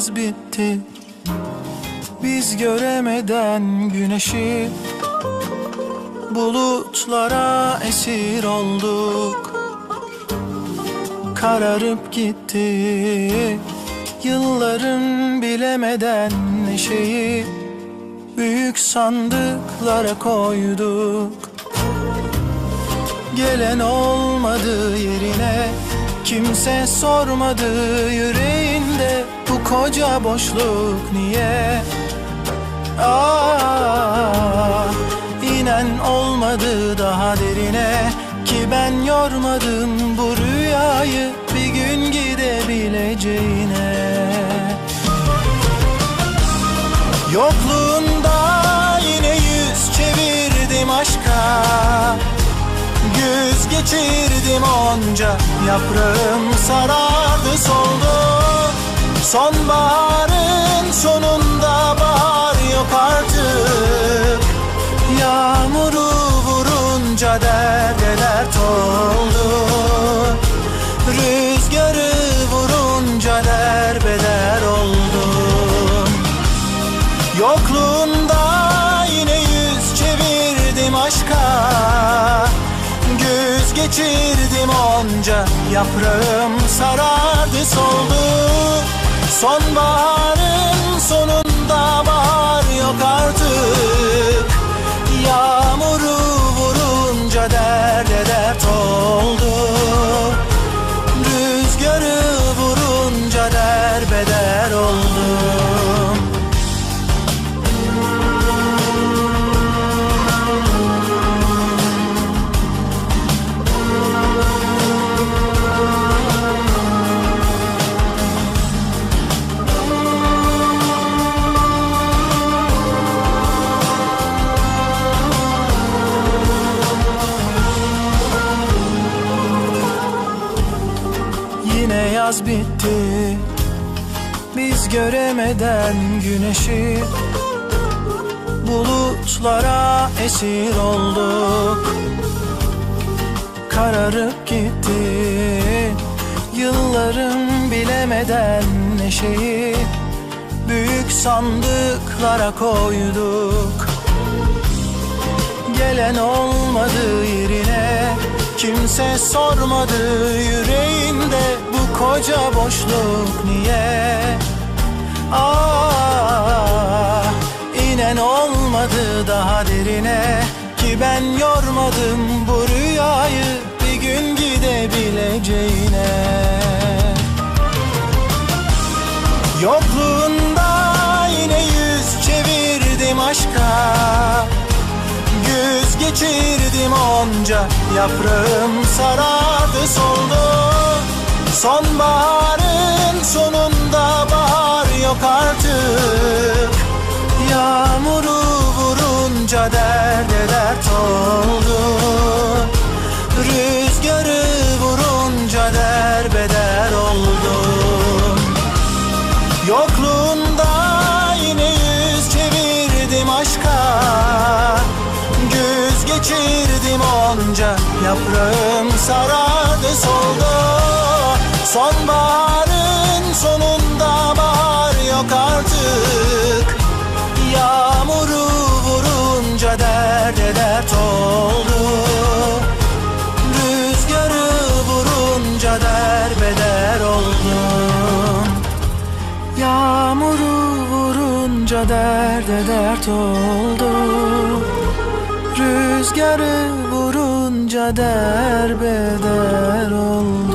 yaz bitti, biz göremeden güneşi. Bulutlara esir olduk, kararıp gitti yılların bilemeden neşeyi. Büyük sandıklara koyduk, gelen olmadı yerine. Kimse sormadı yüreğinde, bu koca boşluk niye? İnen olmadı daha derine, ki ben yormadım bu rüyayı bir gün gidebileceğine. Yokluğunda yine yüz çevirdim aşka, güz geçirdim onca, yaprağım sarardı soldu. Sonbaharın sonunda bahar yok artık, yağmuru vurunca derde dert oldu. Rüzgarı vurunca derbeder oldum. Yokluğunda yine yüz çevirdim aşka, güz geçirdim onca, yaprağım sarardı soldu. Sonbaharın sonunda bahar yok artık, yağmuru vurunca derde dert oldu. Rüzgarı vurunca derbeder oldum. Yine yaz bitti, biz göremeden güneşi. Bulutlara esir olduk, kararıp gitti yılların bilemeden neşeyi. Büyük sandıklara koyduk, gelen olmadı yerine. Kimse sormadı yüreğinde, bu koca boşluk niye? İnen olmadı daha derine, ki ben yormadım bu rüyayı bir gün gidebileceğine. Yokluğunda yine yüz çevirdim aşka, güz geçirdim onca, yaprağım sarardı soldu. Sonbaharın sonunda bahar yok artık, yağmuru vurunca derde dert oldu. Rüzgarı vurunca derbeder oldum. Yokluğunda yine yüz çevirdim aşka, güz geçirdim onca, yaprağım sarardı soldu. Sonbaharın sonunda bahar yok artık, yağmuru vurunca derde dert oldu. Rüzgarı vurunca derbeder oldum. Yağmuru vurunca derde dert oldu. Rüzgarı vurunca derbeder oldu.